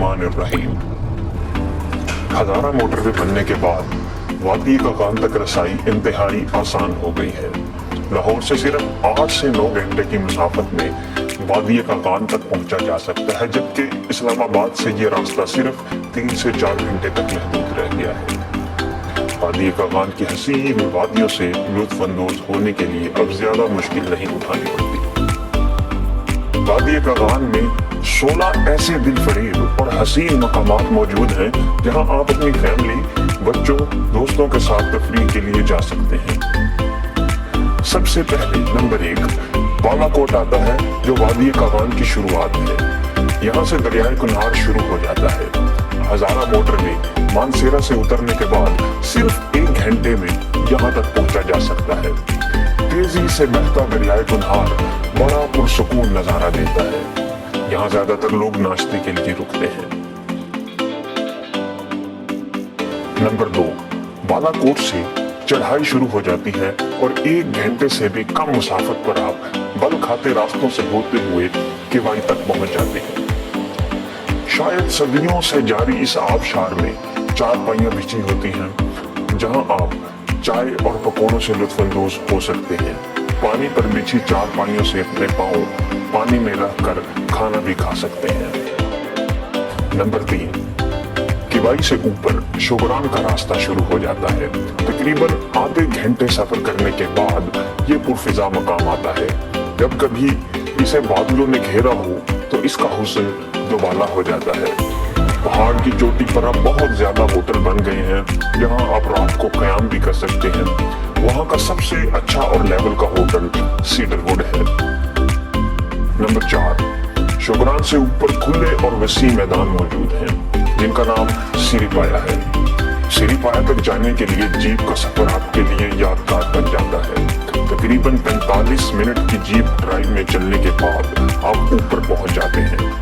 बिस्मिल्लाहिर्रहमानिर्रहीम। हजारा मोटरवे बनने के बाद वादी कगान तक रसाई इंतहाई आसान हो गई है। लाहौर से सिर्फ 8 से 9 घंटे की मुसाफत में वादी कगान तक पहुंचा जा सकता है, जबकि इस्लामाबाद से ये रास्ता सिर्फ 3 से 4 घंटे तक महदूद रह गया है। वादी कगान की हसीन वादियों से लुत्फ अंदोज होने के लिए अब ज्यादा मुश्किल नहीं उठानी पड़ती। वादी कगान में 16 ऐसे दिलफरेब और हसीन मकामात मौजूद हैं जहां आप अपनी फैमिली, बच्चों, दोस्तों के साथ तफरीह के लिए जा सकते हैं। सबसे पहले नंबर 1 बालाकोट आता है, जो वादी कगान की शुरुआत है। यहाँ से दरियाए कुनहार शुरू हो जाता है। हजारा मोटरवे मानसेरा से उतरने के बाद सिर्फ 1 घंटे में यहाँ तक पहुंचा जा सकता है। तेजी से बहता दरियाए कुनहार बड़ा पुरसुकून नजारा देता है। यहाँ ज्यादातर लोग नाश्ते के लिए रुकते हैं। नंबर 2 बालाकोट से चढ़ाई शुरू हो जाती है और 1 घंटे से भी कम मुसाफत पर आप बल खाते रास्तों से होते हुए किवाई तक पहुंच जाते हैं। शायद सदियों से जारी इस आबशार में चारपाइयां बिछी होती हैं, जहां आप चाय और पकौड़ों से लुत्फ अंदोज हो सकते हैं। पानी पर बिछी चारपाइयों से अपने पांव पानी में रखकर खाना भी खा सकते हैं। नंबर 3 किवाई से ऊपर शोगरान का रास्ता शुरू हो जाता है। तकरीबन आधे घंटे सफर करने के बाद ये पुरफिजा मकाम आता है। जब कभी इसे बादलों ने घेरा हो तो इसका हुस्न दुबाला हो जाता है। पहाड़ की चोटी पर अब बहुत ज्यादा होटल बन गए हैं जहां आप रात को कयाम भी कर सकते हैं। वहां का सबसे अच्छा और लेवल का होटल सीडरवुड है। नंबर 4 शोगरान से ऊपर खुले और वसी मैदान मौजूद हैं, जिनका नाम सिरीपाया है। सिरीपाया तक जाने के लिए जीप का सफर आपके लिए यादगार बन जाता है। तकरीबन 45 मिनट की जीप ड्राइव में चलने के बाद आप ऊपर पहुंच जाते हैं।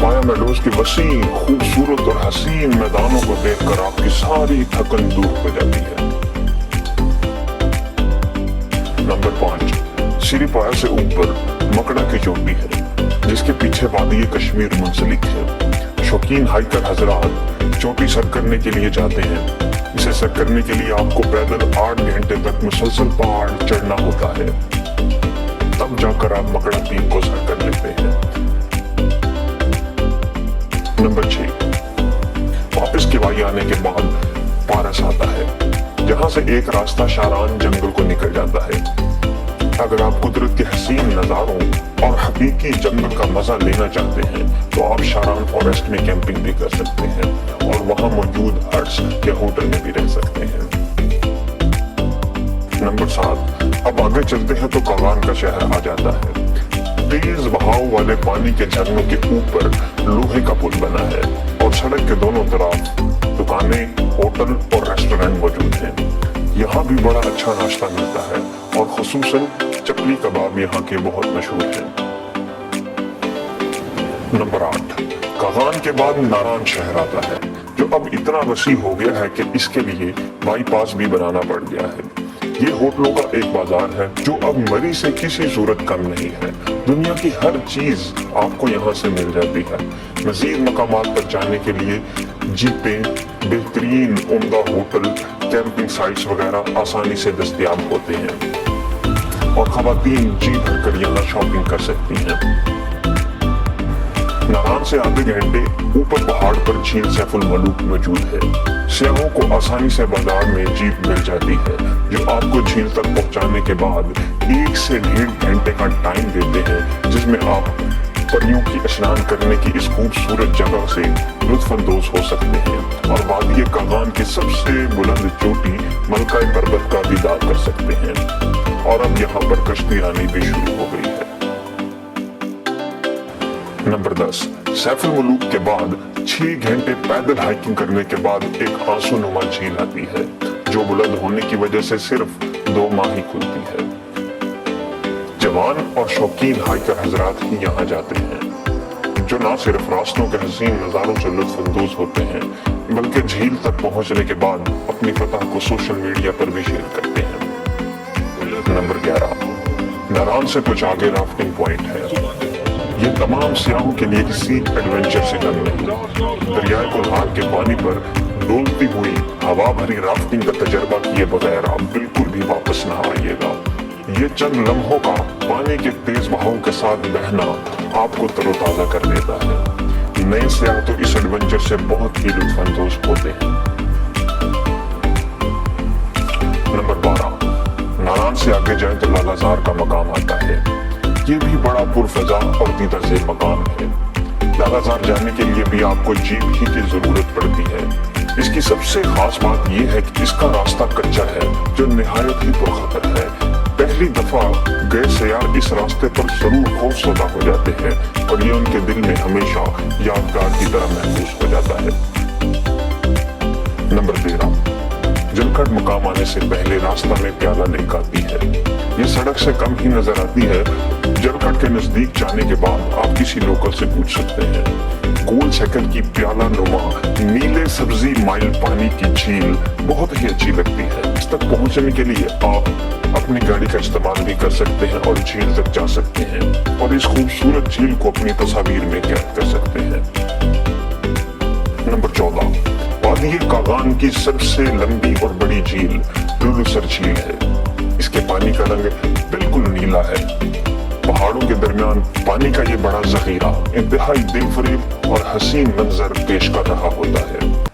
पाया मेडोज के वसी, खूबसूरत और हसीन मैदानों को देखकर आपकी सारी थकन दूर हो जाती है। नंबर 5 सिरीपाया से ऊपर मकड़ा की चोटी है, जिसके पीछे वादी कश्मीर मुंसलिक है। शौकीन हाइकर हजरात चोटी सर करने के लिए जाते हैं। इसे सर करने के लिए आपको पैदल 8 घंटे तक मुसलसल पहाड़ चढ़ना होता है, तब जाकर आप मकड़ा पीक को सर कर लेते हैं। नंबर 6 वापस किवाई आने के बाद पारस आता है, जहां से एक रास्ता शारान जंगल को निकल जाता है। अगर आप कुदरत के हसीन नजारों और हकीकी जंगल का मजा लेना चाहते हैं तो आप शारान फॉरेस्ट में कैंपिंग भी कर सकते हैं और वहां मौजूद हट्स या होटल में भी रह सकते हैं। नंबर 7 अब आगे चलते हैं तो कगान का शहर आ जाता है। तेज बहाव वाले पानी के झरनों के ऊपर लोहे का पुल बना है और सड़क के दोनों तरफ दुकानें, होटल और रेस्टोरेंट मौजूद हैं। यहाँ भी बड़ा अच्छा नाश्ता मिलता है और खुसूसन चकली कबाब यहाँ के बहुत मशहूर हैं। नंबर 8 कगान के बाद नारान शहर आता है, जो अब इतना वसी हो गया है कि इसके लिए बाईपास भी बनाना पड़ गया है। ये होटलों का एक बाजार है जो अब मरी से किसी सूरत कम नहीं है। दुनिया की हर चीज आपको यहाँ से मिल जाती है। मजीद मकामात पर जाने के लिए जीपें, बेहतरीन उम्दा होटल, कैंपिंग साइट्स वगैरह आसानी से दस्तयाब होते हैं और खवातीन जी भरकर यहाँ शॉपिंग कर सकती हैं। नारान से आधे घंटे ऊपर पहाड़ पर झील सैफुल मलूक मौजूद है। सियाहों को आसानी से बाजार में जीप मिल जाती है, जो आपको झील तक पहुंचाने के बाद 1 से 1.5 घंटे का टाइम देते हैं, जिसमें आप परियों की स्नान करने की इस खूबसूरत जगह से लुत्फ अंदोज हो सकते हैं और वादी कगान की सबसे बुलंद चोटी मलका पर्वत का दीदार कर सकते हैं। और अब यहाँ पर कश्ती रानी भी शुरू हो गई है। नंबर 10 सैफुल मलूक के बाद 6 घंटे पैदल हाइकिंग करने के बाद एक आंसू-नुमा झील आती है, जो बुलंद होने की वजह से सिर्फ 2 माह ही खुलती है। जवान और शौकीन हाइकर हजरात ही यहाँ जाते हैं, जो न सिर्फ रास्तों के हसीन नजारों से लुत्फ अंदोज होते हैं, बल्कि झील तक पहुंचने के बाद अपनी फतह को सोशल मीडिया पर भी शेयर करते हैं। नंबर 11 नारान से कुछ आगे राफ्टिंग पॉइंट है। ये तमाम सियाहों के लिए किसी एडवेंचर से कम नहीं। के पानी पर डोलती हुई हवा भरी राफ्टिंग का तजर्बा किए बगैर आप बिल्कुल भी वापस न आइएगा। ये चंद लम्हों का पानी के तेज बहाव के साथ बहना आपको तरोताजा कर देता है। नए सयाह तो इस एडवेंचर से बहुत ही लुत्फानंदोज होते हैं। नंबर 12, नारान से आगे जाए तो लालाजार का मकाम आता है। ये भी बड़ा पुरफजा और दीदार मकाम है। लालाजार जाने के लिए भी आपको जीप ही की जरूरत पड़ती है। इसकी सबसे खास बात यह है कि इसका रास्ता कच्चा है जो निहायत ही पुरखतर है। पहली दफा गए सयाह इस रास्ते पर जरूर खौफजदा हो जाते हैं और ये उनके दिल में हमेशा यादगार की तरह महसूस हो जाता है। नंबर 13, जलखड मुकाम आने से पहले रास्ता में प्याला लेक आती है। ये सड़क से कम ही नजर आती है। जलखड के नजदीक जाने के बाद आप किसी लोकल से पूछ सकते हैं। गोल शक्ल की प्याला नुमा नीले सब्जी माइल पानी की झील बहुत ही अच्छी लगती है। इस तक पहुंचने के लिए आप अपनी गाड़ी का इस्तेमाल भी कर सकते हैं और झील तक जा सकते हैं और इस खूबसूरत झील को अपनी तस्वीर में कैद कर सकते हैं। नंबर 14, वादी कागान की सबसे लंबी और बड़ी झील लुलुसर झील है। इसके पानी का रंग बिल्कुल नीला है। पहाड़ों के दरमियान पानी का ये बड़ा जखीरा इंतहाई दिलफरेब और हसीन मंजर पेश कर रहा होता है।